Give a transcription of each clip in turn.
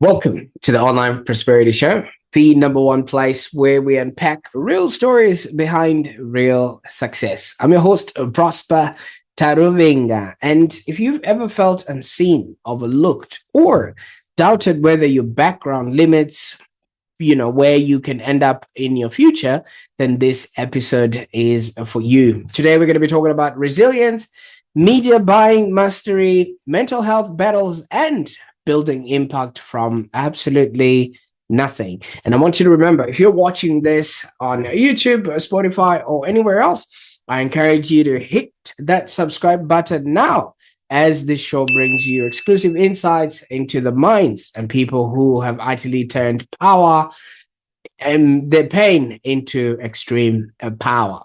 Welcome to the Online Prosperity Show, the number one place where we unpack real stories behind real success. I'm your host, Prosper Taruvinga. And if you've ever felt unseen, overlooked, or doubted whether your background limits, where you can end up in your future, then this episode is for you. Today, we're going to be talking about resilience, media buying mastery, mental health battles, and building impact from absolutely nothing. And I want you to remember, if you're watching this on YouTube, Spotify, or anywhere else, I encourage you to hit that subscribe button now, as this show brings you exclusive insights into the minds and people who have utterly turned power and their pain into extreme power.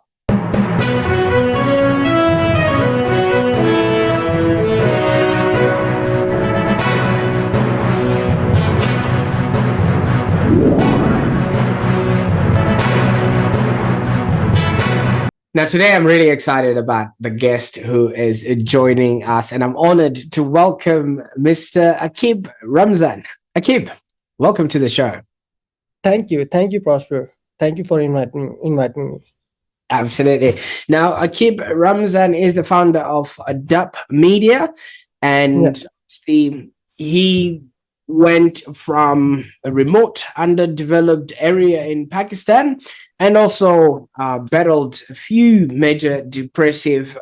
Now, today I'm really excited about the guest who is joining us, and I'm honored to welcome Mr. Aqib Ramzan. Aqib, welcome to the show. Thank you, Prosper. Thank you for inviting me. Absolutely. Now, Aqib Ramzan is the founder of Adap Media, Yeah, and he went from a remote, underdeveloped area in Pakistan and also battled a few major depressive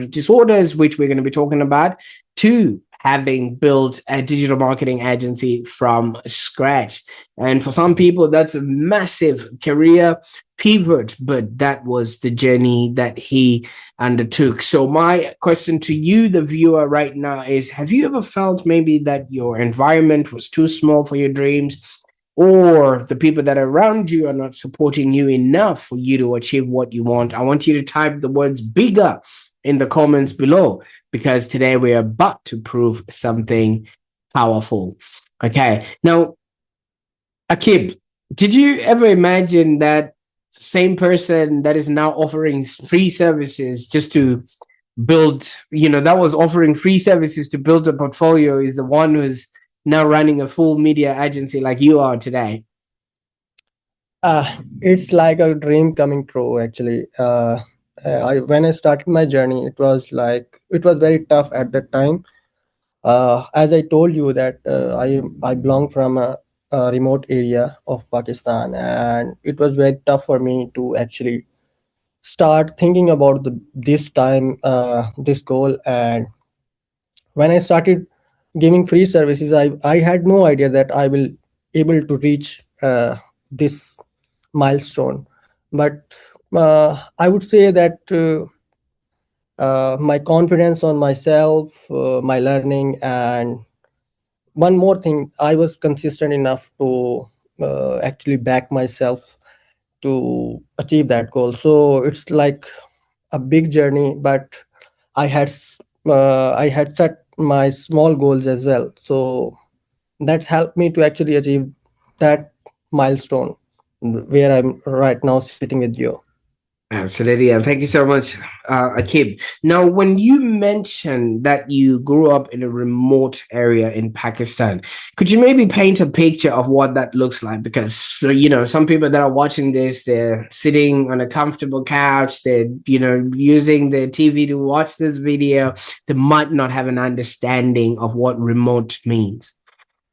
disorders, which we're going to be talking about, to having built a digital marketing agency from scratch. And for some people, that's a massive career pivot, but that was the journey that he undertook. So my question to you, the viewer right now, is have you ever felt maybe that your environment was too small for your dreams, or the people that are around you are not supporting you enough for you to achieve what you want? I want you to type the words bigger in the comments below, because today we are about to prove something powerful. Okay. Now, Akib, did you ever imagine that same person that is now offering free services just to build, that was offering free services to build a portfolio, is the one who's now running a full media agency like you are today? it's like a dream coming true. Actually, when I started my journey, it was very tough at that time. As I told you that I belong from a remote area of Pakistan, and it was very tough for me to actually start thinking about this goal. And when I started giving free services, I had no idea that I will able to reach this milestone. But I would say that my confidence on myself, my learning, and one more thing, I was consistent enough to actually back myself to achieve that goal. So it's like a big journey, but I had set my small goals as well. So that's helped me to actually achieve that milestone where I'm right now sitting with you. Absolutely. And thank you so much, Akib. Now, when you mentioned that you grew up in a remote area in Pakistan, could you maybe paint a picture of what that looks like? Because, some people that are watching this, they're sitting on a comfortable couch, they're, using their TV to watch this video. They might not have an understanding of what remote means.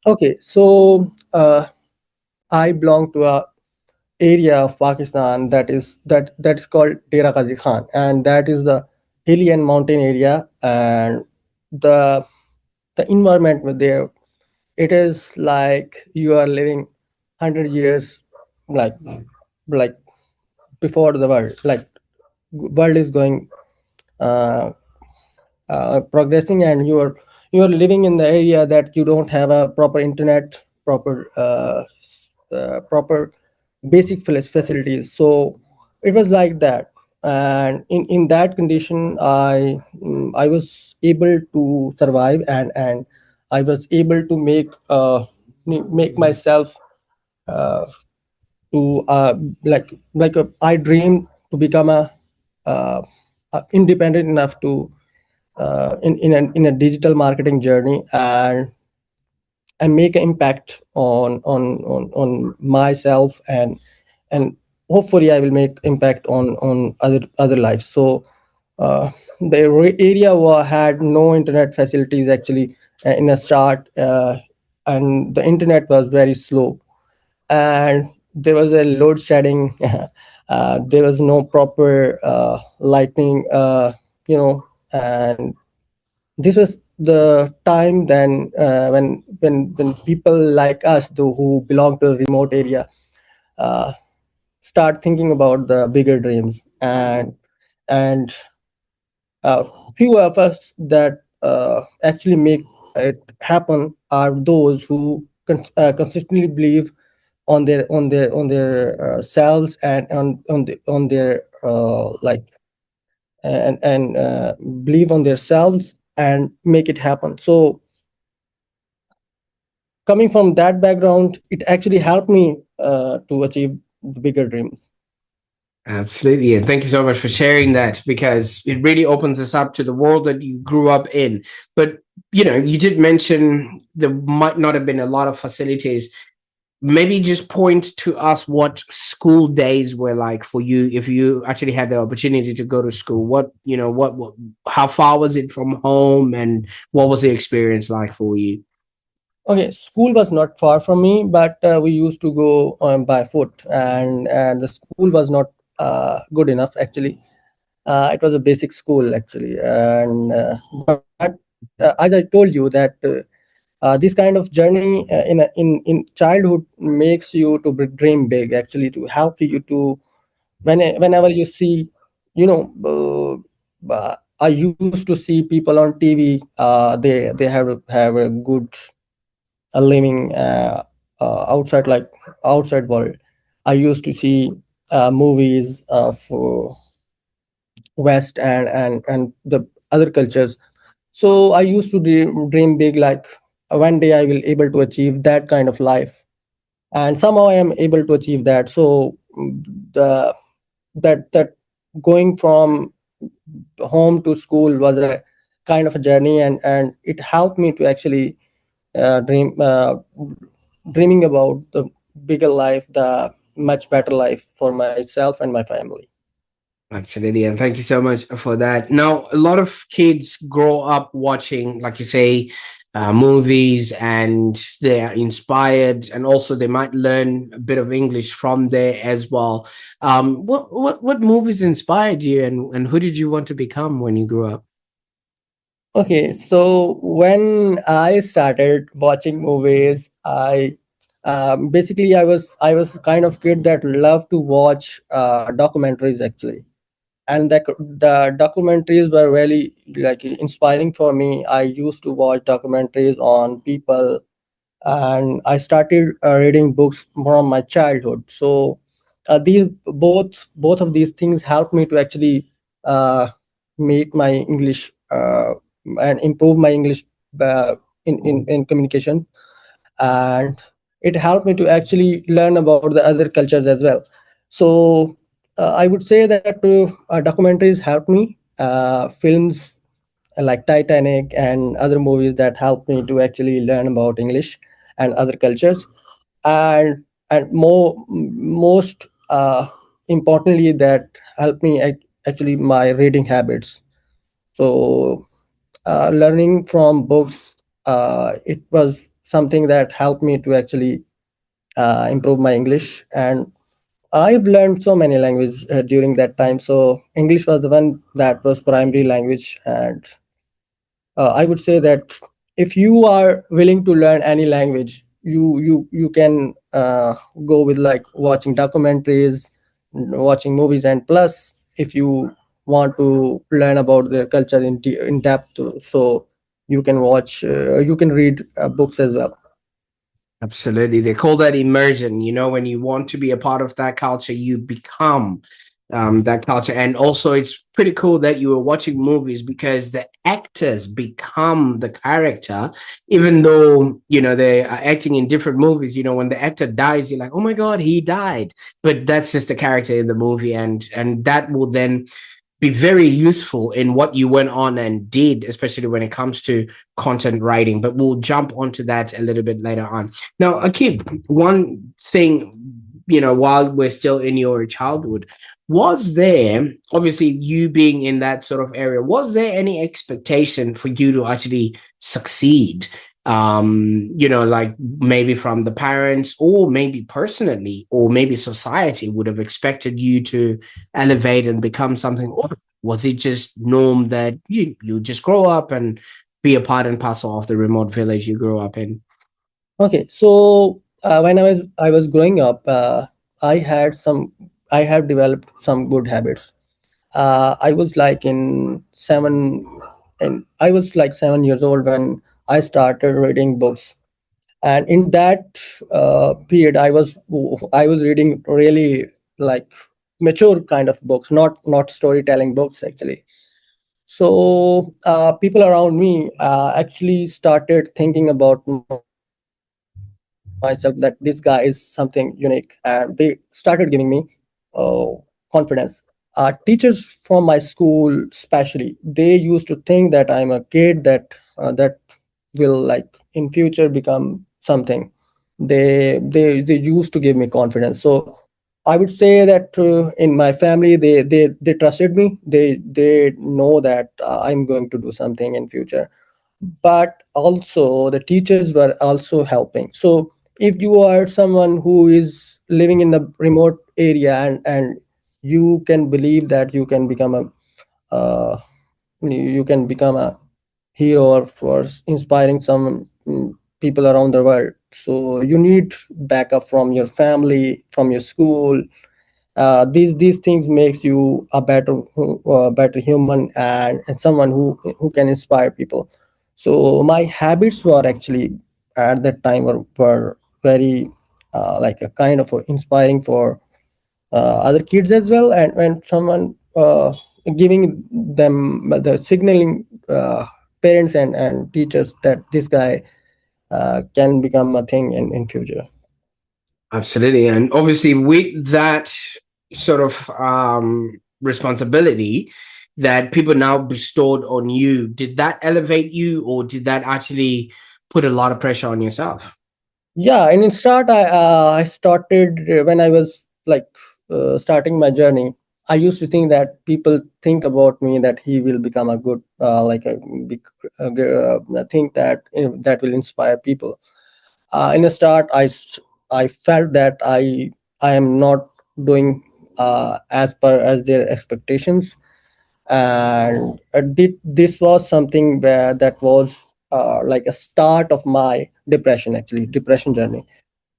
Okay, so I belong to a area of Pakistan that's called Dera Qazi Khan, and that is the hilly and mountain area, and the the environment with there, it is like you are living 100 years, like like before the world, like world is going uh, progressing, and you are living in the area that you don't have a proper internet, proper basic facilities. So it was like that, and in that condition, I was able to survive, and I was able to make myself uh, to I dreamed to become uh, independent enough to in a digital marketing journey. And and make an impact on myself, and hopefully I will make impact on other lives. So uh, the area had no internet facilities actually in a start, and the internet was very slow, and there was a load shedding. There was no proper lightning, and this was the time then, when people like us, though, who belong to a remote area, uh, start thinking about the bigger dreams. And few of us that actually make it happen are those who consistently believe on their selves, and on their and believe on themselves and make it happen. So coming from that background, it actually helped me to achieve the bigger dreams. Absolutely. And thank you so much for sharing that, because it really opens us up to the world that you grew up in. But, you did mention there might not have been a lot of facilities. Maybe just point to us what school days were like for you, if you actually had the opportunity to go to school. What how far was it from home, and what was the experience like for you? Okay, school was not far from me, but we used to go by foot, and the school was not good enough actually. It was a basic school actually, and but as I told you that this kind of journey in childhood makes you to dream big, actually, to help you to whenever you see, you know I used to see people on TV. They have a good living outside, like outside world. I used to see movies of West and the other cultures. So I used to dream big, like one day I will able to achieve that kind of life, and somehow I am able to achieve that. So the that going from home to school was a kind of a journey, and it helped me to actually dreaming about the bigger life, the much better life for myself and my family. Absolutely, and thank you so much for that. Now, a lot of kids grow up watching, like you say, movies, and they are inspired, and also they might learn a bit of English from there as well. What movies inspired you, and who did you want to become when you grew up? Okay, so when I started watching movies, I basically I was kind of kid that loved to watch documentaries actually, and the documentaries were really like inspiring for me. I used to watch documentaries on people, and I started reading books from my childhood. So these both of these things helped me to actually uh, make my English and improve my English in communication, and it helped me to actually learn about the other cultures as well. So I would say that documentaries helped me. Films like Titanic and other movies that helped me to actually learn about English and other cultures, and most importantly, that helped me actually my reading habits. So learning from books, it was something that helped me to actually improve my English, and I've learned so many languages during that time. So English was the one that was primary language, and I would say that if you are willing to learn any language, you can go with like watching documentaries, watching movies, and plus if you want to learn about their culture in depth, so you can read books as well. Absolutely. They call that immersion. When you want to be a part of that culture, you become that culture. And also, it's pretty cool that you were watching movies, because the actors become the character, even though, they are acting in different movies. When the actor dies, you're like, oh my God, he died. But that's just the character in the movie. And that will then be very useful in what you went on and did, especially when it comes to content writing. But we'll jump onto that a little bit later on. Now, Akib, one thing, while we're still in your childhood, was there, obviously, you being in that sort of area, was there any expectation for you to actually succeed? Like maybe from the parents, or maybe personally, or maybe society would have expected you to elevate and become something? Or was it just norm that you just grow up and be a part and parcel of the remote village you grew up in? Okay, so when I was growing up, I had some I have developed some good habits. I was like in seven, and I was like 7 years old when I started reading books. And in that period, I was reading really like mature kind of books, not storytelling books actually. So people around me actually started thinking about myself that this guy is something unique, and they started giving me confidence. Teachers from my school, especially, they used to think that I'm a kid that will like in future become something. They used to give me confidence. So I would say that in my family, they trusted me. They know that I'm going to do something in future. But also the teachers were also helping. So if you are someone who is living in the remote area, and you can believe that you can become a hero, or for inspiring some people around the world, so you need backup from your family, from your school. These things makes you a better human, and someone who can inspire people. So my habits were actually at that time were very like a kind of inspiring for other kids as well, and when someone giving them the signaling parents and teachers that this guy can become a thing in future. Absolutely. And obviously, with that sort of responsibility that people now bestowed on you, did that elevate you, or did that actually put a lot of pressure on yourself? Yeah, and in start, I started when I was like starting my journey. I used to think that people think about me that he will become a good like a big think that that will inspire people. In the start, I felt that I am not doing as per as their expectations, and this was something where that was like a start of my depression, actually depression journey.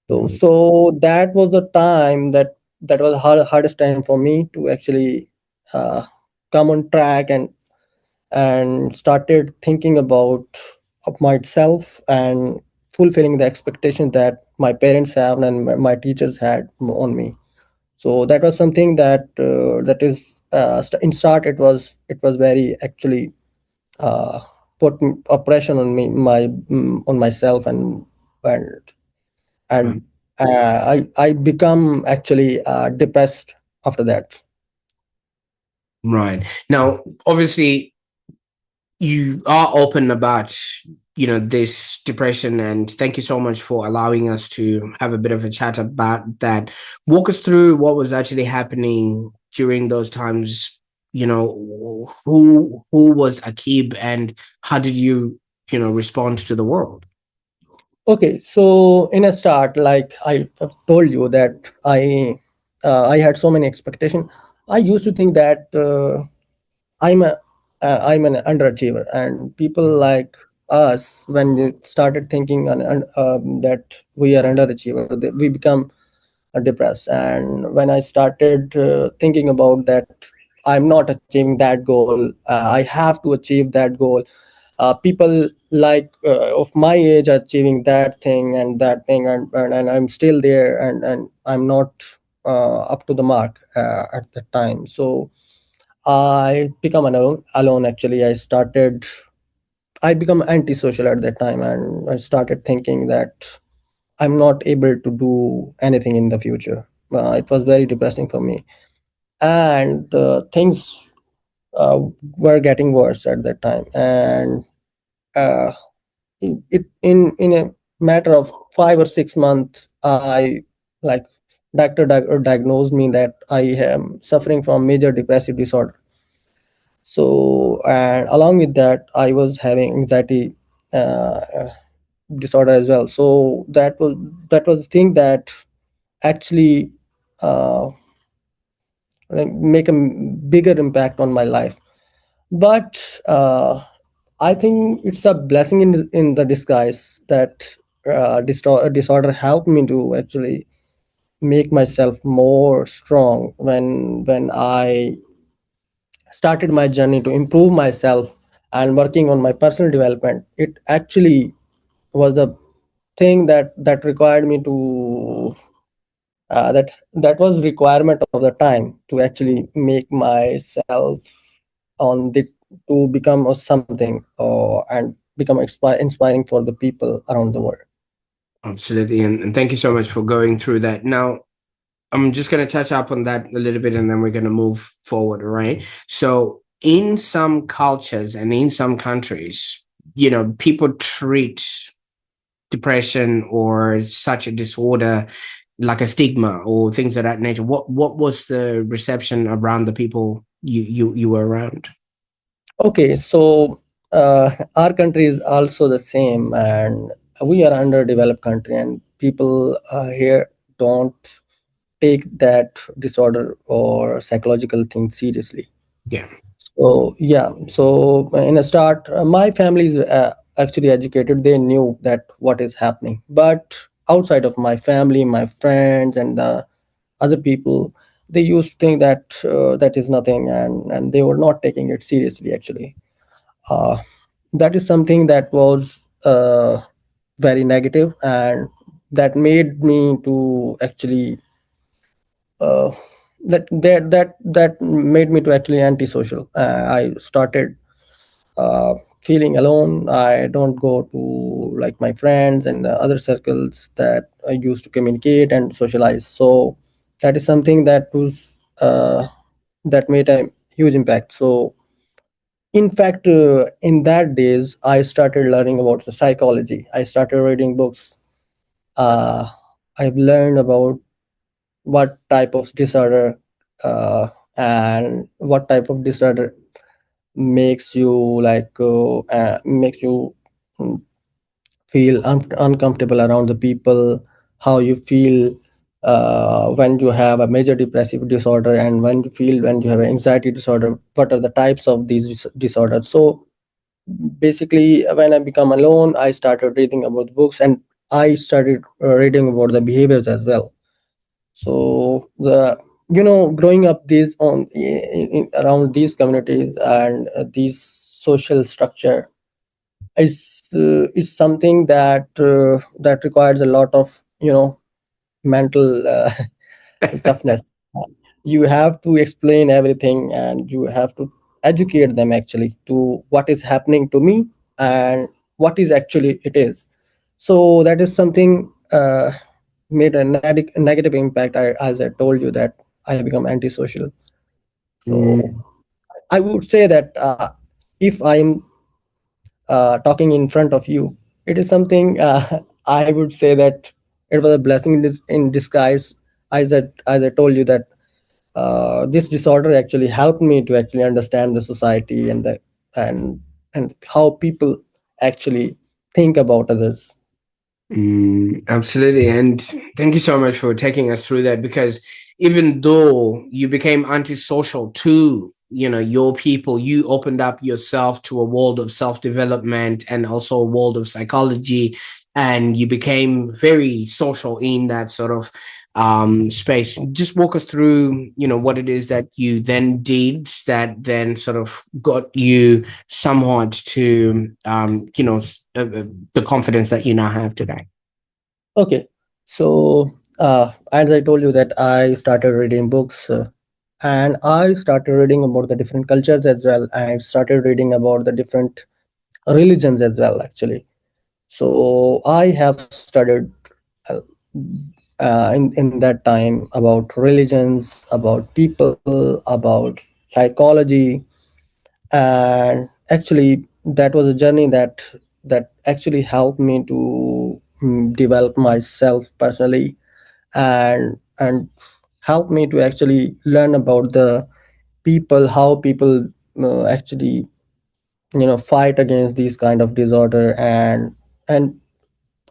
So that was the time that was hardest time for me to actually uh, come on track, and started thinking about of myself and fulfilling the expectations that my parents have and my teachers had on me. So that was something that is in start, it was very actually uh, put oppression on me, on myself, and Right. and I become actually depressed after that. Right. Now, obviously, you are open about this depression, and thank you so much for allowing us to have a bit of a chat about that. Walk us through what was actually happening during those times. Who was Akib, and how did you respond to the world? Okay, so in a start, like I have told you that I had so many expectations. I used to think that I'm a I'm an underachiever, and people like us, when they started thinking that we are underachiever, we become depressed. And when I started thinking about that, I'm not achieving that goal, I have to achieve that goal. People like of my age are achieving that thing and that thing, and I'm still there, and I'm not up to the mark at the time. So I become alone actually. I become antisocial at that time, and I started thinking that I'm not able to do anything in the future. It was very depressing for me. And things uh, were getting worse at that time. And uh, it in a matter of 5 or 6 months, I like diagnosed me that I am suffering from major depressive disorder. So, and along with that, I was having anxiety disorder as well. So that was the thing that actually uh, like make a bigger impact on my life. But I think it's a blessing in the disguise that disorder helped me to actually make myself more strong when I started my journey to improve myself and working on my personal development. It actually was a thing that required me to that was requirement of the time to actually make myself on the to become or something or and become inspiring for the people around the world. Absolutely. And thank you so much for going through that. Now, I'm just going to touch up on that a little bit and then we're going to move forward, right? So, in some cultures and in some countries, people treat depression or such a disorder like a stigma or things of that nature. What was the reception around the people you were around? Okay, so our country is also the same, and we are underdeveloped country, and people here don't take that disorder or psychological thing seriously. Yeah. So yeah, so in a start, my family is actually educated. They knew that what is happening, but outside of my family, my friends and the other people, they used to think that that is nothing, and they were not taking it seriously. Actually, uh, that is something that was very negative, and that made me to actually uh, that made me to actually antisocial. I started uh, feeling alone. I don't go to like my friends and the other circles that I used to communicate and socialize. So that is something that made a huge impact. So in fact, in that days, I started learning about the psychology. I started reading books. Uh, I've learned about what type of disorder and what type of disorder makes you mm, feel uncomfortable around the people, how you feel when you have a major depressive disorder, and when you have an anxiety disorder, what are the types of these disorders. So basically, when I become alone, I started reading about books, and I started reading about the behaviors as well. So the growing up these around these communities and these social structure is something that requires a lot of mental toughness. You have to explain everything, and you have to educate them actually to what is happening to me and what is actually it is. So that is something made a negative impact. As I told you that I become antisocial. So Mm, I would say that if I'm talking in front of you, it is something I would say that it was a blessing in disguise. As I told you that this disorder actually helped me to actually understand the society and and how people actually think about others. absolutely. And thank you so much for taking us through that because even though you became antisocial to, your people, you opened up yourself to a world of self-development and also a world of psychology. And you became very social in that sort of space. Just walk us through, what it is that you then did that then sort of got you somewhat to, the confidence that you now have today. Okay, so as I told you that I started reading books, and I started reading about the different cultures as well. I started reading about the different religions as well, actually. So I have studied uh, in that time about religions, about people, about psychology, And actually that was a journey that actually helped me to develop myself personally, and helped me to actually learn about the people, how people actually fight against these kind of disorder. And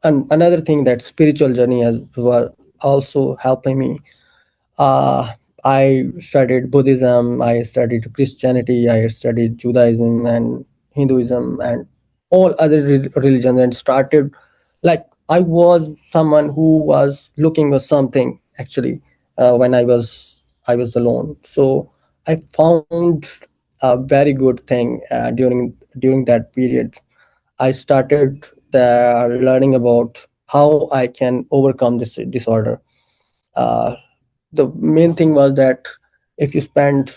another thing, that spiritual journey as well also helping me. uh, I studied Buddhism, I studied Christianity, I studied Judaism and Hinduism and all other religions, and started like I was someone who was looking for something actually when I was alone. So I found a very good thing during that period. I started learning about how I can overcome this disorder. Uh, the main thing was that if you spend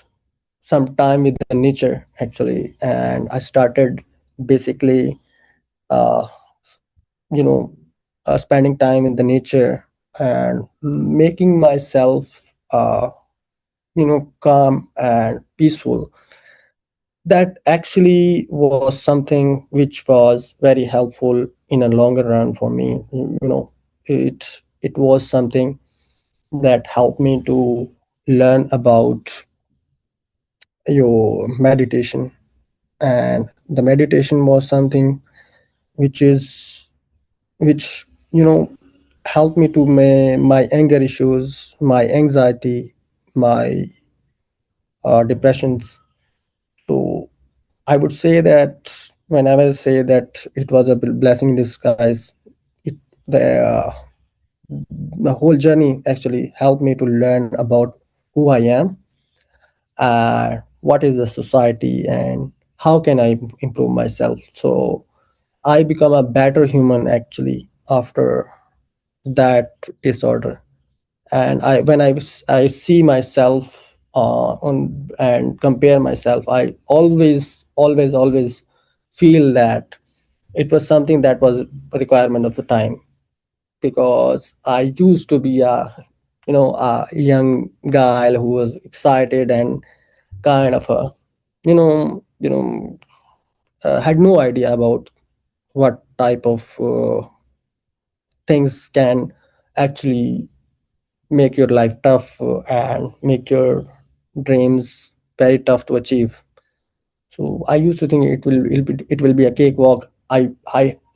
some time with the nature actually, and I started basically uh, spending time in the nature and making myself calm and peaceful. That actually was something which was very helpful in a longer run for me. It was something that helped me to learn about your meditation. And the meditation was something which is which helped me to my anger issues, my anxiety, my depressions. So I would say that whenever I say that it was a blessing in disguise, it the the whole journey actually helped me to learn about who I am, what is the society, and how can I improve myself. So I become a better human actually after that disorder. And I see myself on and compare myself, I always feel that it was something that was a requirement of the time, because I used to be a young guy who was excited and kind of a you know you know had no idea about what type of things can actually make your life tough and make your dreams very tough to achieve. So I used to think it will be a cakewalk. I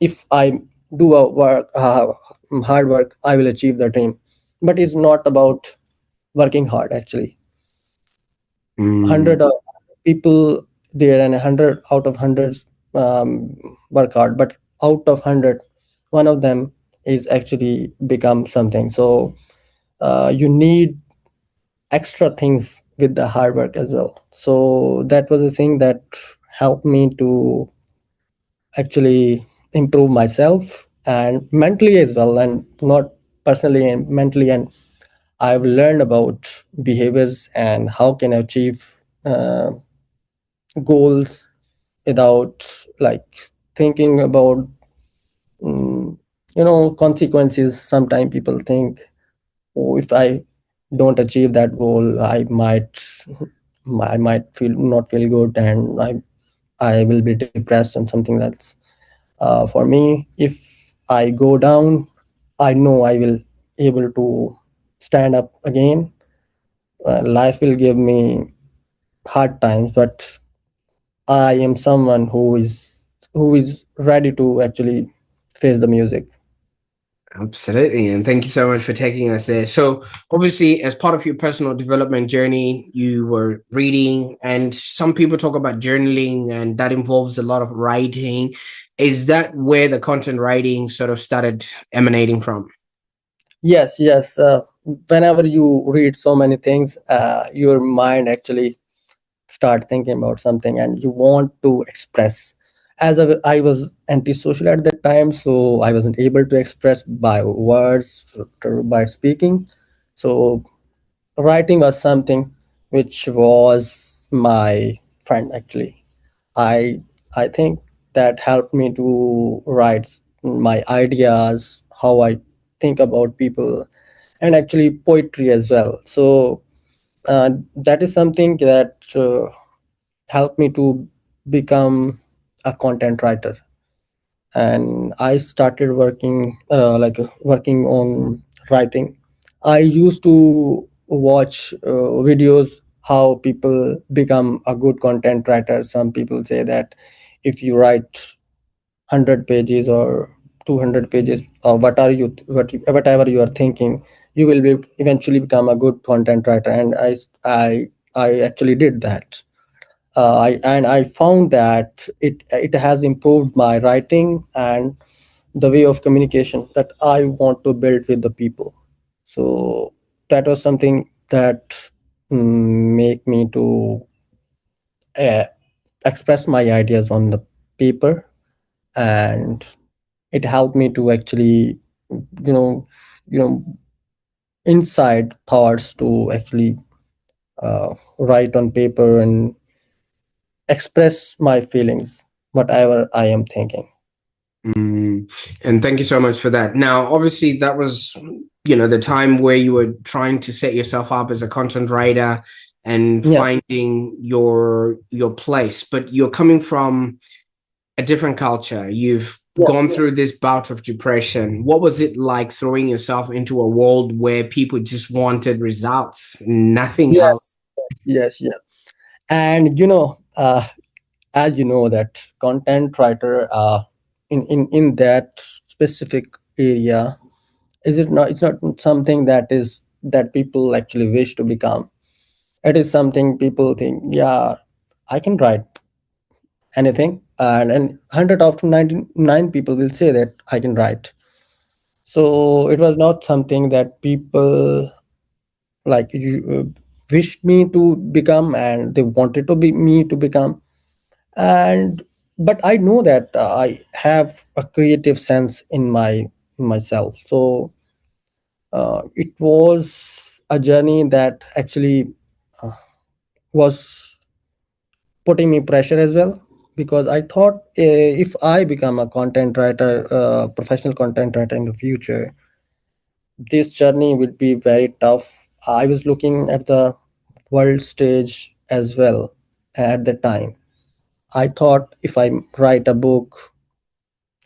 if I do a hard work, I will achieve the dream. But it's not about working hard actually. Mm, 100 people there, and 100 out of hundreds work hard, but out of 100, one of them is actually become something. So you need extra things with the hard work as well. So that was the thing that helped me to actually improve myself and mentally as well, and not personally and mentally. And I've learned about behaviors and how can I achieve goals without like thinking about consequences. Sometimes people think, oh, if I don't achieve that goal, I might feel not feel good, and I will be depressed and something else. For me, if I go down, I know I will able to stand up again. Life will give me hard times, but I am someone who is ready to actually face the music. absolutely. And thank you so much for taking us there. So, obviously, as part of your personal development journey, you were reading, and some people talk about journaling, and that involves a lot of writing. Is that where the content writing sort of started emanating from? Yes, yes. Whenever you read so many things, your mind actually start thinking about something, and you want to express. As I was antisocial at that time, so I wasn't able to express by words, by speaking. So writing was something which was my friend actually. I i think that helped me to write my ideas, how I think about people, and actually poetry as well. So that is something that helped me to become a content writer, and I started working on writing. I used to watch videos how people become a good content writer. Some people say that if you write 100 pages or 200 pages, or whatever you are thinking, you will be eventually become a good content writer. And I actually did that. I found that it has improved my writing and the way of communication that I want to build with the people. So that was something that make me to uh, express my ideas on the paper, and it helped me to actually, you know you know inside thoughts to actually write on paper and express my feelings, whatever I am thinking. Mm. And thank you so much for that. Now, obviously, that was, the time where you were trying to set yourself up as a content writer and Yeah, finding your place. But you're coming from a different culture. You've yeah, gone through this bout of depression. What was it like throwing yourself into a world where people just wanted results, nothing yes, else? yes, yeah. And as you know that content writer, in that specific area, is it not it's not something that people actually wish to become. It is something people think, yeah, I can write anything, and 100 out of 99 people will say that I can write. So it was not something that people like you wished me to become, and they wanted to be me to become. And but I know that I have a creative sense in myself. So it was a journey that actually uh, was putting me pressure as well, because I thought, if I become a content writer, professional content writer in the future, this journey would be very tough. I was looking at the world stage as well at the time. I thought, if I write a book,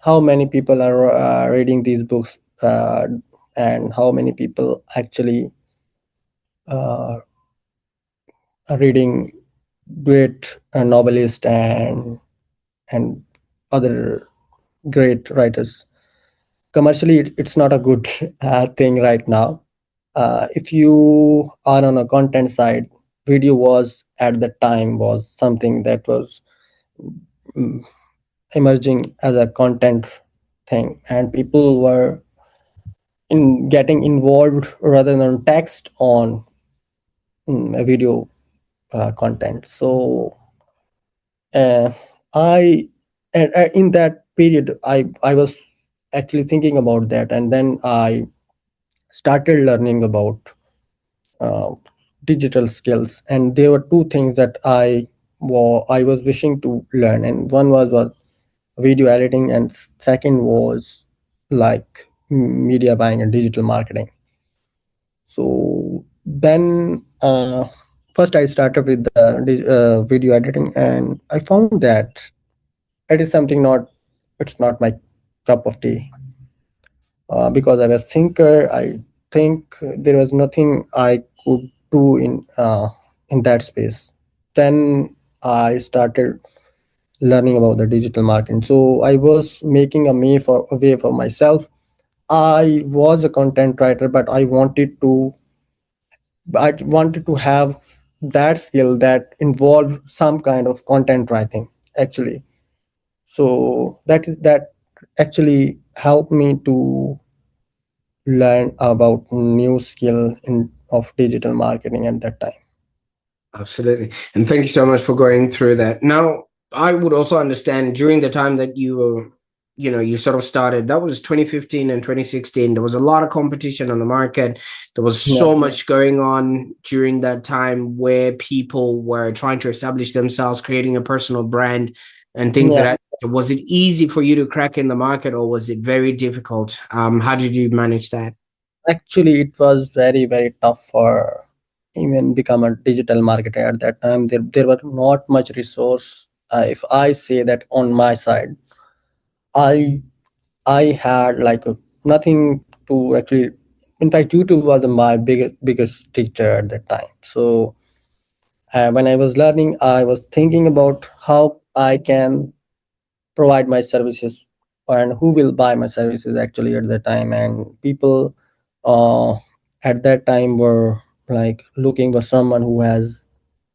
how many people are reading these books, and how many people actually uh, are reading great novelists and other great writers. Commercially, it's not a good thing right now. If you are on a content side, video was at the time was something that was mm, emerging as a content thing, and people were in getting involved rather than text on a video content. So uh, I in that period, I was actually thinking about that, and then I started learning about uh, digital skills. And there were two things that I was wishing to learn, and one was video editing, and second was like media buying and digital marketing. So then, first I started with the video editing, and I found that it is something not it's not my cup of tea. Because I was thinker, I think there was nothing I could do in that space. Then I started learning about the digital marketing. So I was making a way for myself. I was a content writer, but I wanted to have that skill that involved some kind of content writing actually. So that actually helped me to learn about new skill of digital marketing at that time. Absolutely. And thank you so much for going through that. Now, I would also understand during the time that you were, you sort of started, that was 2015 and 2016. There was a lot of competition on the market. There was Yeah, so much going on during that time where people were trying to establish themselves, creating a personal brand and things of yeah. that. So was it easy for you to crack in the market or was it very difficult? How did you manage that? Actually, it was very very tough for even become a digital marketer at that time. There were not much resource if I say that on my side, I I had like nothing to actually. In fact, YouTube was my biggest teacher at that time. So when I was learning, I was thinking about how I can provide my services and who will buy my services actually at that time. And people uh, at that time were like looking for someone who has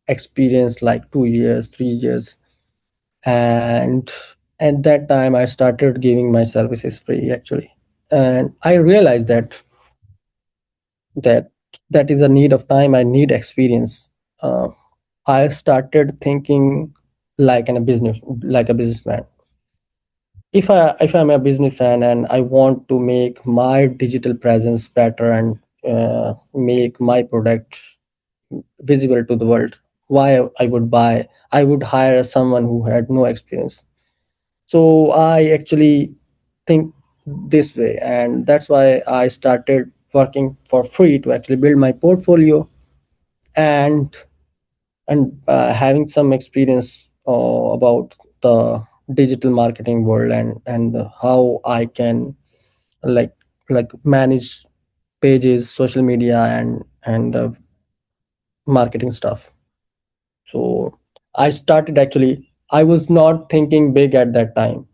experience like 2 years, 3 years. And at that time, I started giving my services free actually. And I realized that that is a need of time. I need experience. uh, I started thinking like a businessman. If I'm a businessman and I want to make my digital presence better and make my product visible to the world, why I would hire someone who had no experience. So I actually think this way, and that's why I started working for free to actually build my portfolio and having some experience about the digital marketing world and how I can like manage pages, social media, and the marketing stuff. So I started actually. I was not thinking big at that time.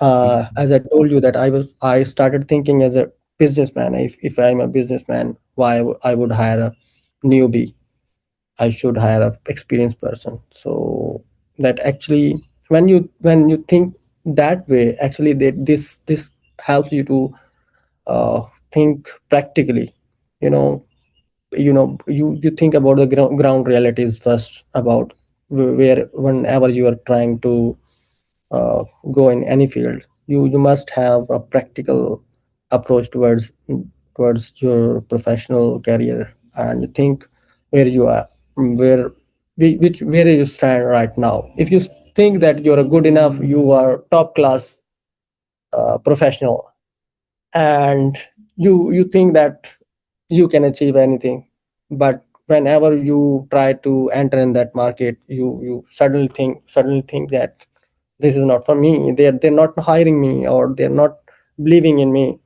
As I told you that I started thinking as a businessman. If I'm a businessman, I would hire a newbie? I should hire a experienced person. So that actually, when you think that way, actually this helps you to think practically. You know, you think about the ground realities first about where whenever you are trying to uh, go in any field, you must have a practical approach towards your professional career, and you think where you are, where where you stand right now. If you think that you're good enough, you are top class professional, and you think that you can achieve anything. But whenever you try to enter in that market, you suddenly think that this is not for me. They're not hiring me, or they're not believing in me.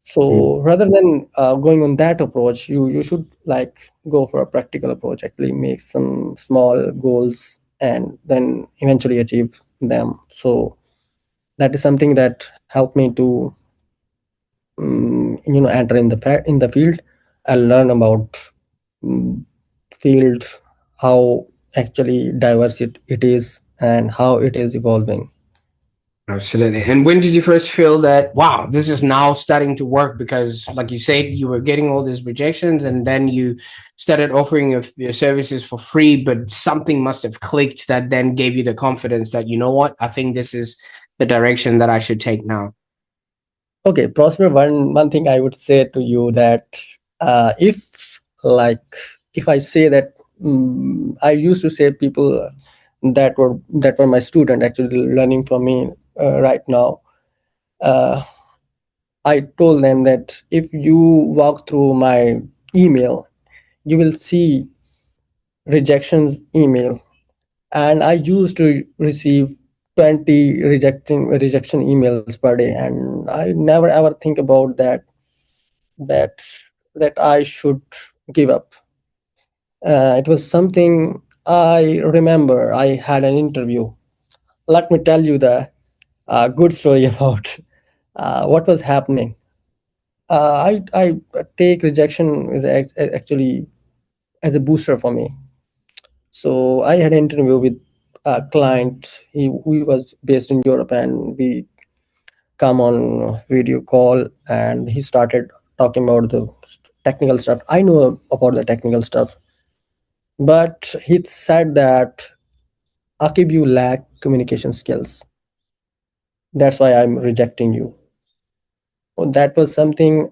So rather than going on that approach, you should like go for a practical approach, actually make some small goals and then eventually achieve them. So that is something that helped me to enter in in the field and learn about um, field, how actually diverse it is and how it is evolving. Absolutely. And when did you first feel that, wow, this is now starting to work? Because, like you said, you were getting all these rejections and then you started offering your services for free, but something must have clicked that then gave you the confidence that, you know what, I think this is the direction that I should take now. Okay, Prosper, one thing I would say to you that if like if I say that I used to say people that were my student actually learning from me right now. Uh, I told them that if you walk through my email, you will see rejections email, and I used to receive 20 rejection emails per day, and I never ever think about that that I should give up. It was something I remember. I had an interview. Let me tell you the good story about what was happening. I take rejection as actually as a booster for me. So I had an interview with a client. He was based in Europe, and we come on video call, and he started talking about the technical stuff. I know about the technical stuff, but he said that Akib, you lack communication skills. That's why I'm rejecting you. So that was something.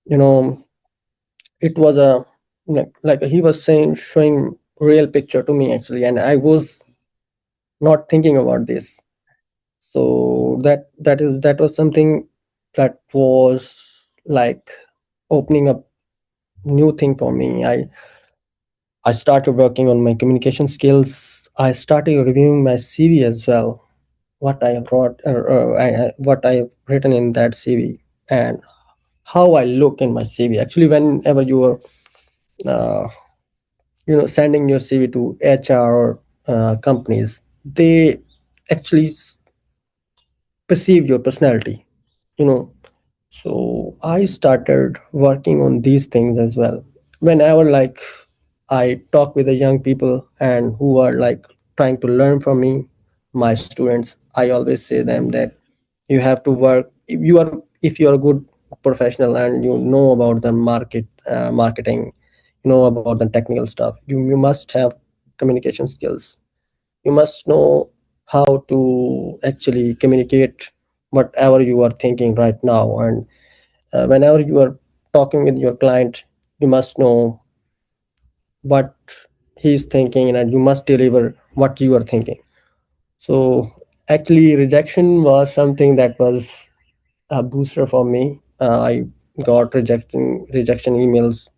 You know, it was a like he was saying, showing real picture to me actually, and I was not thinking about this. So that was something that was like opening up new thing for me. I started working on my communication skills. I started reviewing my CV as well, what I wrote, what I have written in that CV, and how I look in my CV. Actually, whenever you are, uh, sending your CV to HR or companies, they actually perceive your personality. You know, so I started working on these things as well. Whenever like I talk with the young people and who are like trying to learn from me, my students, I always say them that you have to work. If you are a good professional and you know about the marketing, you know about the technical stuff. You must have communication skills. You must know how to actually communicate whatever you are thinking right now, and whenever you are talking with your client, you must know what he's thinking and you must deliver what you are thinking. So actually rejection was something that was a booster for me. I got rejection emails,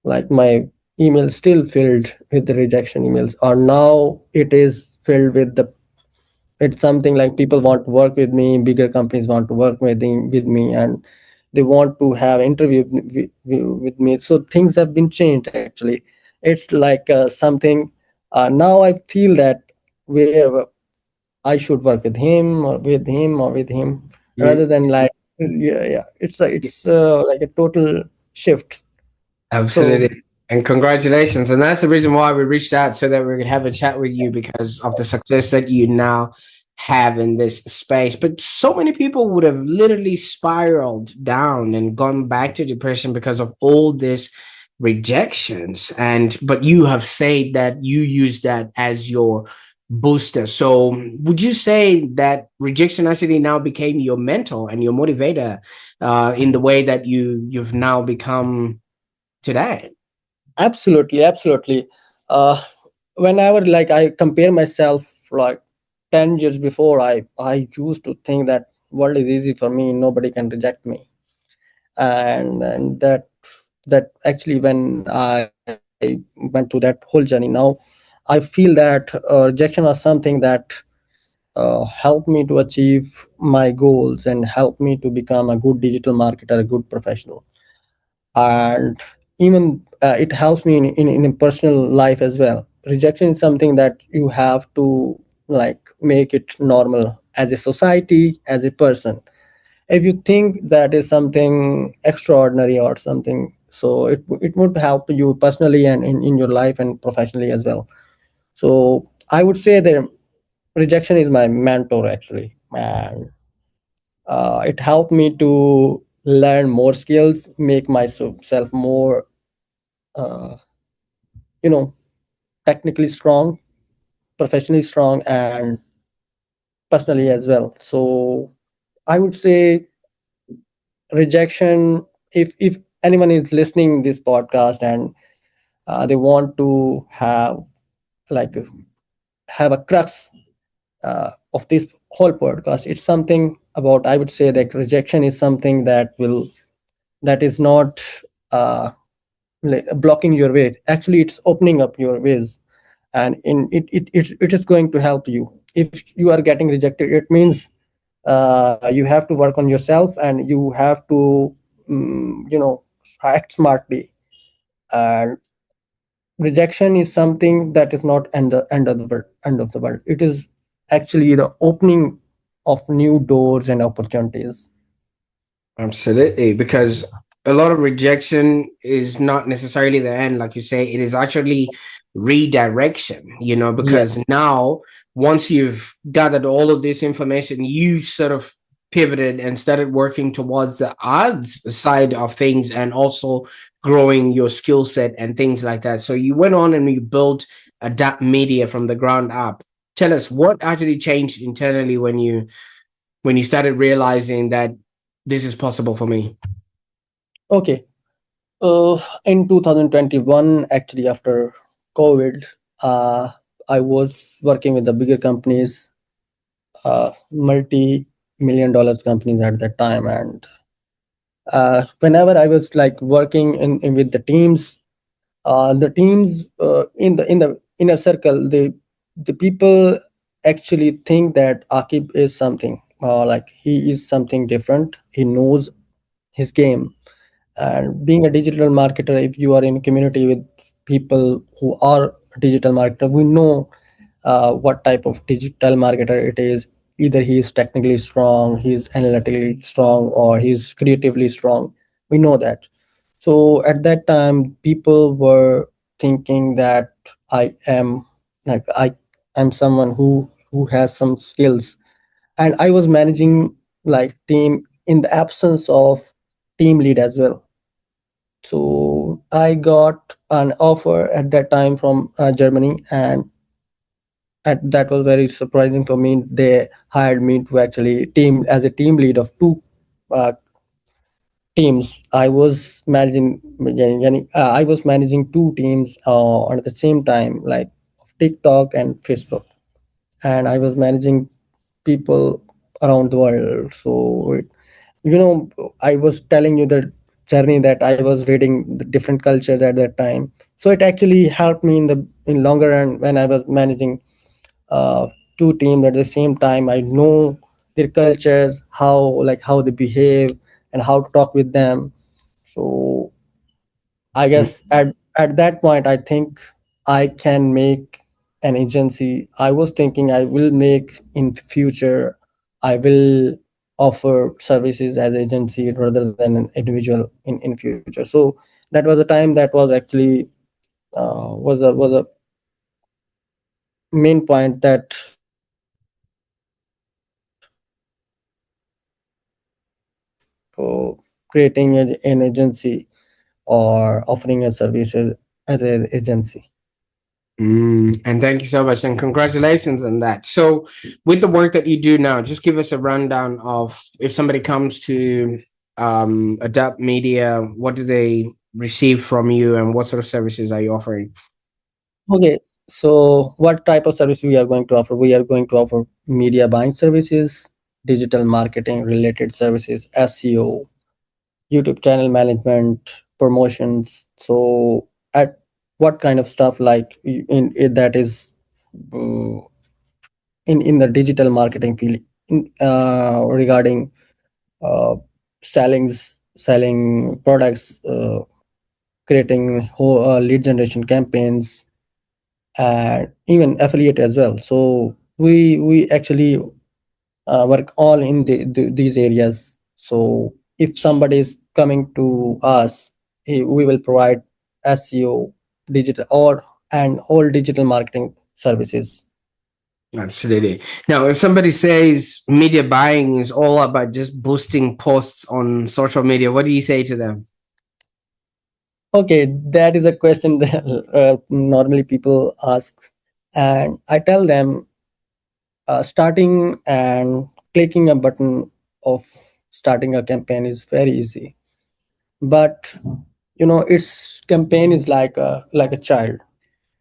like my email still filled with the rejection emails, or now it is filled with the, it's something like people want to work with me, bigger companies want to work with me, and they want to have interview with me. So things have been changed actually. It's like something, now I feel that wherever I should work with him or with him or with him, rather than like, yeah, it's like a total shift. So Absolutely. And congratulations. And that's the reason why we reached out so that we could have a chat with you because of the success that you now have in this space. But so many people would have literally spiraled down and gone back to depression because of all this rejections. And but you have said that you use that as your booster. So would you say that rejection actually now became your mentor and your motivator in the way that you've now become today? absolutely, absolutely. uh Whenever like I compare myself, like 10 years before, I used to think that world is easy for me, nobody can reject me. And that actually, when I went through that whole journey, now I feel that rejection was something that helped me to achieve my goals and helped me to become a good digital marketer, a good professional. And even it helps me in a personal life as well. Rejection is something that you have to like make it normal as a society, as a person. If you think that is something extraordinary or something, so it would help you personally and in your life and professionally as well. So I would say that rejection is my mentor actually, and it helped me to learn more skills, make myself more uh, you know technically strong, professionally strong, and personally as well. So I would say rejection, if anyone is listening this podcast and they want to like have a crux of this whole podcast, it's something about, I would say that rejection is something that is not uh, like blocking your way. Actually, it's opening up your ways, and it is going to help you. If you are getting rejected, it means you have to work on yourself and you have to act smartly. And rejection is something that is not end of the world. It is actually the opening of new doors and opportunities. Absolutely, because a lot of rejection is not necessarily the end, like you say, it is actually redirection, Yeah. because now once you've gathered all of this information, you sort of pivoted and started working towards the odds side of things and also growing your skill set and things like that. So you went on and you built Adap Media from the ground up. Tell us what actually changed internally when you started realizing that this is possible for me. Okay. In 2021, actually after COVID, uh, I was working with the bigger companies, multi-million dollars companies at that time. And whenever I was like working with the teams in the inner circle, the people actually think that Akib is something like he is something different. He knows his game. And being a digital marketer, if you are in a community with people who are digital marketer, we know what type of digital marketer it is. Either he is technically strong, he's analytically strong, or he's creatively strong. We know that. So at that time, people were thinking that I am I am someone who has some skills, and I was managing like team in the absence of team lead as well. So I got an offer at that time from Germany, and that was very surprising for me. They hired me to actually team as a team lead of two uh, teams. I was managing two teams at the same time, like of TikTok and Facebook, and I was managing people around the world. So you know, I was telling you the journey that I was reading the different cultures at that time. So it actually helped me in the in longer run when I was managing uh, two teams at the same time. I know their cultures, how they behave, and how to talk with them. So I guess at that point, I think I can make an agency. I was thinking I will make in future. I will offer services as agency rather than an individual in future. So that was a time that was actually was a main point that creating an agency or offering a services as an agency. And thank you so much, and congratulations on that. So, with the work that you do now, just give us a rundown of if somebody comes to Adap Media, what do they receive from you, and what sort of services are you offering? Okay, so what type of service we are going to offer? We are going to offer media buying services, digital marketing related services, SEO, YouTube channel management, promotions. So at what kind of stuff like that is uh, in the digital marketing field regarding uh, selling products, creating whole lead generation campaigns, and even affiliate as well. So we actually work all in these areas. So if somebody is coming to us, we will provide SEO, digital or and whole digital marketing services. Absolutely. Now, if somebody says media buying is all about just boosting posts on social media, what do you say to them? Okay, that is a question that normally people ask, and I tell them starting and clicking a button of starting a campaign is very easy, but its campaign is like a child.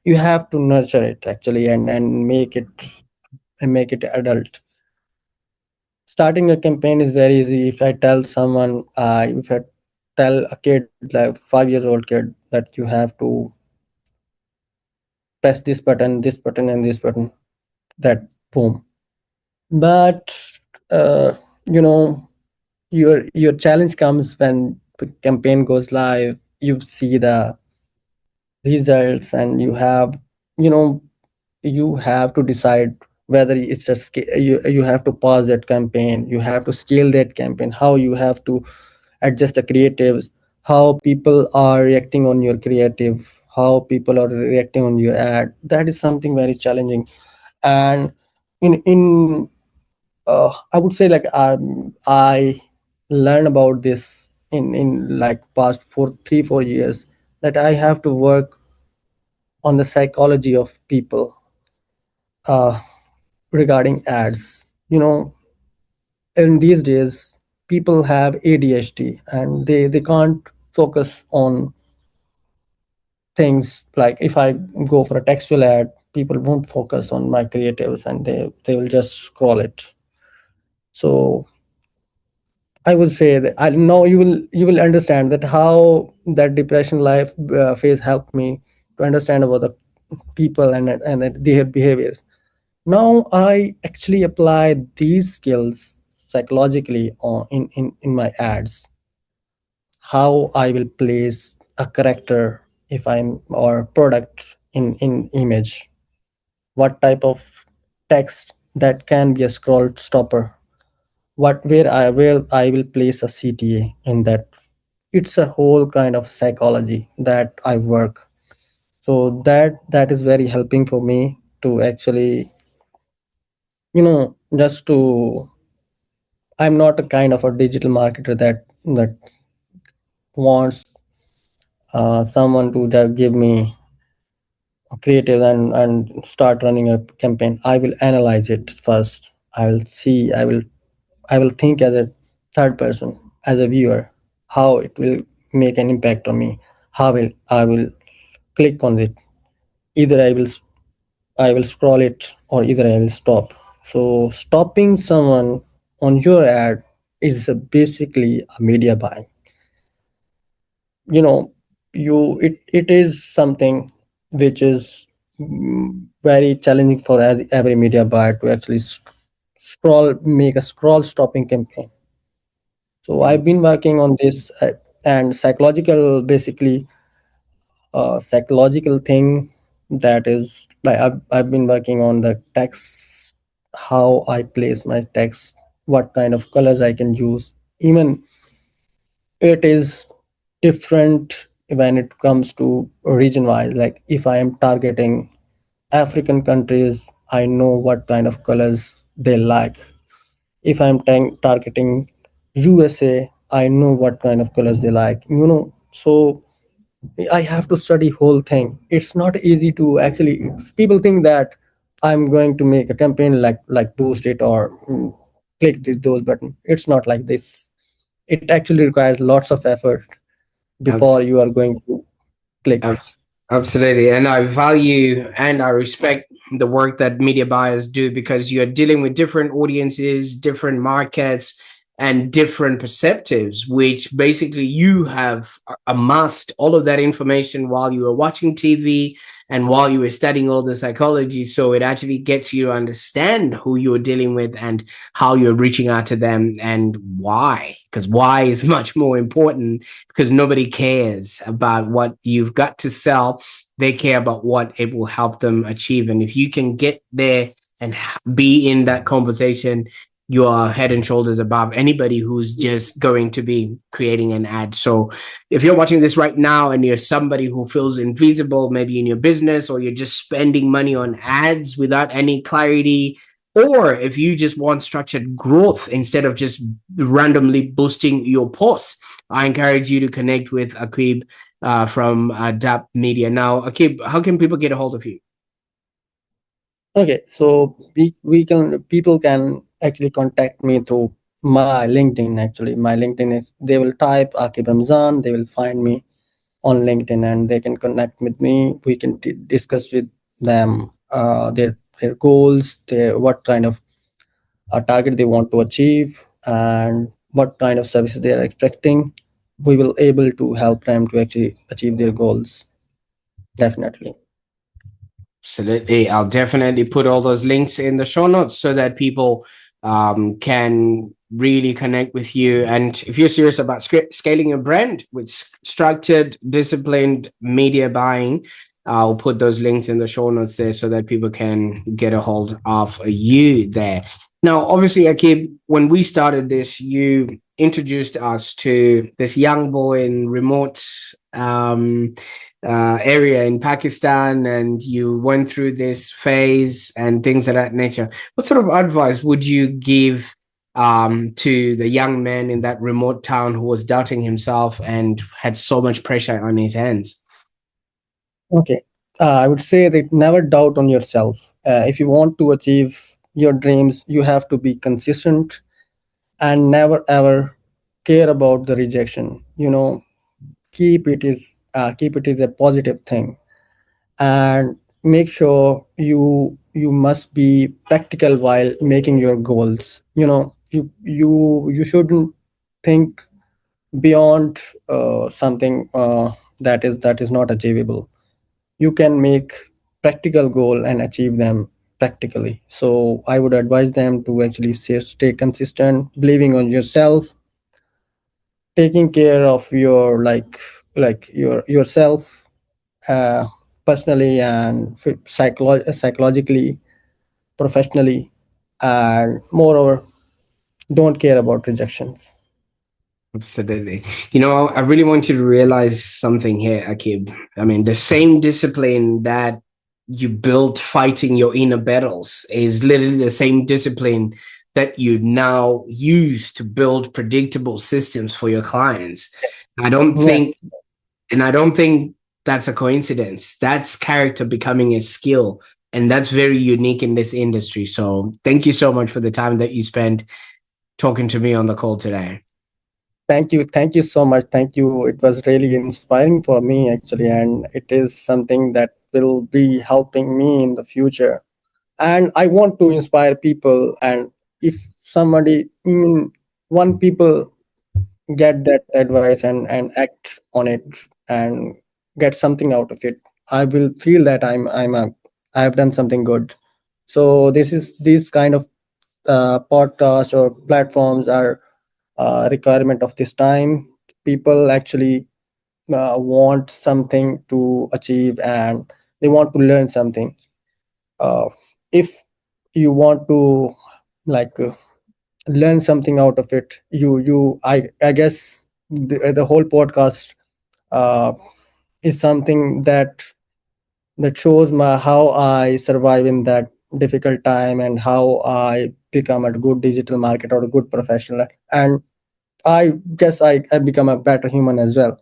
You have to nurture it actually and make it adult. Starting a campaign is very easy. If I tell someone, if I tell a kid like 5 years old kid that you have to press this button and this button, that boom. But uh, you know your challenge comes when the campaign goes live. You see the results, and you know you have to decide whether it's you have to pause that campaign, you have to scale that campaign, how you have to adjust the creatives, how people are reacting on your creative, how people are reacting on your ad. That is something very challenging. And in I would say like I learned about this in like past 4 years that I have to work on the psychology of people uh, regarding ads. In these days, people have ADHD and they can't focus on things. Like if I go for a textual ad, people won't focus on my creatives and they will just scroll it. So I would say that I know you will understand that how that depression life phase helped me to understand about the people and their behaviors. Now I actually apply these skills psychologically on in my ads. How I will place a character if I'm or product in image. What type of text that can be a scroll stopper. Where I will place a CTA in that. It's a whole kind of psychology that I work. So that is very helping for me to actually, just to, I'm not a kind of a digital marketer that wants someone to just give me a creative and start running a campaign. I will analyze it first. I will think as a third person, as a viewer, how it will make an impact on me. How will I will click on it. Either I will scroll it, or either I will stop. So stopping someone on your ad is basically a media buying. You know, it is something which is very challenging for every media buyer to actually make a scroll stopping campaign. So I've been working on this, and psychological thing, that is like I've been working on the text, how I place my text, what kind of colors I can use. Even it is different when it comes to region wise. Like if I am targeting African countries, I know what kind of colors they like. If I'm targeting USA, I know what kind of colors they like. So I have to study whole thing. It's not easy to actually. People think that I'm going to make a campaign like boost it or click those button. It's not like this. It actually requires lots of effort before you are going to click. Abs- Absolutely. And I value and I respect the work that media buyers do because you're dealing with different audiences, different markets, and different perceptives, which basically you have amassed all of that information while you were watching TV and while you were studying all the psychology. So it actually gets you to understand who you're dealing with and how you're reaching out to them and why. Because why is much more important because nobody cares about what you've got to sell. They care about what it will help them achieve. And if you can get there and be in that conversation, you are head and shoulders above anybody who's just going to be creating an ad. So if you're watching this right now and you're somebody who feels invisible, maybe in your business, or you're just spending money on ads without any clarity, or if you just want structured growth instead of just randomly boosting your posts, I encourage you to connect with Aqib from Adap Media. Now, Aqib, how can people get a hold of you? Okay, so we can people can actually contact me through my LinkedIn. Actually, my LinkedIn is, they will type Aqib Ramzan, they will find me on LinkedIn, and they can connect with me. We can discuss with them their goals, their what kind of target they want to achieve, and what kind of services they are expecting. We will able to help them to actually achieve their goals. Definitely. Absolutely. I'll definitely put all those links in the show notes so that people can really connect with you. And if you're serious about scaling your brand with structured, disciplined media buying, I'll put those links in the show notes there so that people can get a hold of you there. Now, obviously, Akib, when we started this, you introduced us to this young boy in remote area in Pakistan, and you went through this phase and things of that nature. What sort of advice would you give to the young man in that remote town who was doubting himself and had so much pressure on his hands? Okay. I would say that never doubt on yourself. If you want to achieve your dreams, you have to be consistent and never ever care about the rejection. Keep it is a positive thing, and make sure you must be practical while making your goals. You shouldn't think beyond something that is not achievable. You can make practical goal and achieve them practically. So I would advise them to actually stay consistent, believing on yourself, taking care of your yourself, uh, personally and psychologically, professionally, and moreover, don't care about rejections. Absolutely. I really want you to realize something here, Akib. I mean, the same discipline that you built fighting your inner battles is literally the same discipline that you now use to build predictable systems for your clients. I don't think, Yes. and I don't think that's a coincidence. That's character becoming a skill. And that's very unique in this industry. So thank you so much for the time that you spent talking to me on the call today. Thank you so much. Thank you. It was really inspiring for me actually, and it is something that will be helping me in the future. And I want to inspire people. And if somebody, one people get that advice and act on it and get something out of it, I will feel that I have done something good. So this is these kind of podcast or platforms are requirement of this time. People actually want something to achieve, and they want to learn something. uh, if you want to like learn something out of it, I guess the whole podcast uh, is something that shows how I survive in that difficult time and how I become a good digital marketer or a good professional. And I guess I become a better human as well.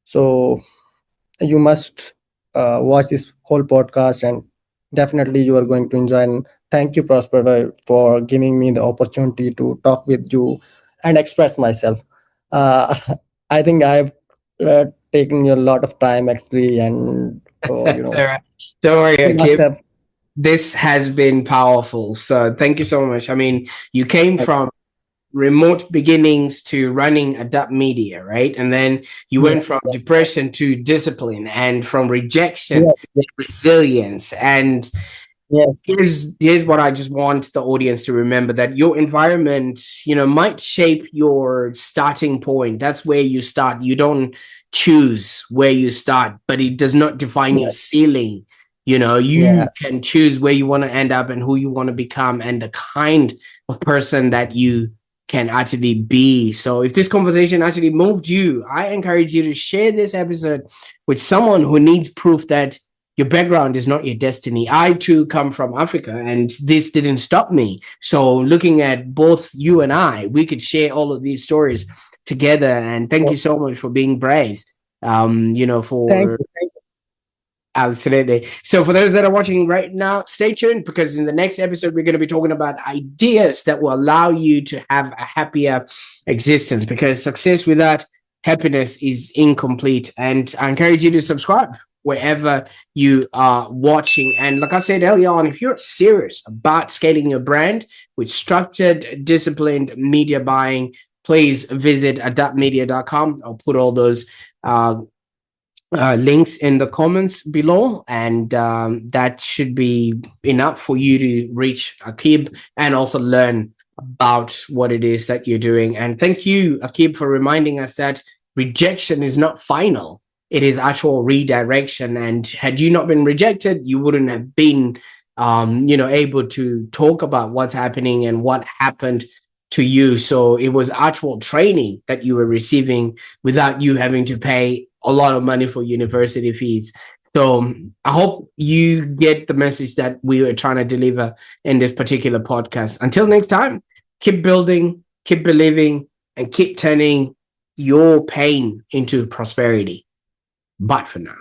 So you must watch this whole podcast, and definitely you are going to enjoy. And thank you, Prosper, for giving me the opportunity to talk with you and express myself. uh, I think I've taken a lot of time actually, and That's all right. Don't worry, you must Akib. have. This has been powerful. So thank you so much. I mean, you came from remote beginnings to running Adap Media, right? And then you Yeah, went from depression to discipline, and from rejection yes, to resilience. And yes, here's what I just want the audience to remember: that your environment, might shape your starting point. That's where you start. You don't choose where you start, but it does not define your yes, ceiling. yeah, You can choose where you want to end up and who you want to become and the kind of person that you can actually be. So if this conversation actually moved you, I encourage you to share this episode with someone who needs proof that your background is not your destiny. I too come from Africa, and this didn't stop me. So, looking at both you and I, we could share all of these stories together. And thank you well, so much for being brave. thank For you, thank absolutely. So, for those that are watching right now, stay tuned, because in the next episode, we're going to be talking about ideas that will allow you to have a happier existence, because success without happiness is incomplete. And I encourage you to subscribe wherever you are watching. And like I said earlier on, if you're serious about scaling your brand with structured, disciplined media buying, please visit adaptmedia.com. I'll put all those uh, links in the comments below, and that should be enough for you to reach Akib and also learn about what it is that you're doing. And thank you, Akib, for reminding us that rejection is not final. It is actual redirection. And had you not been rejected, you wouldn't have been, able to talk about what's happening and what happened to you. So it was actual training that you were receiving without you having to pay a lot of money for university fees. So I hope you get the message that we were trying to deliver in this particular podcast. Until next time, keep building, keep believing, and keep turning your pain into prosperity. Bye for now.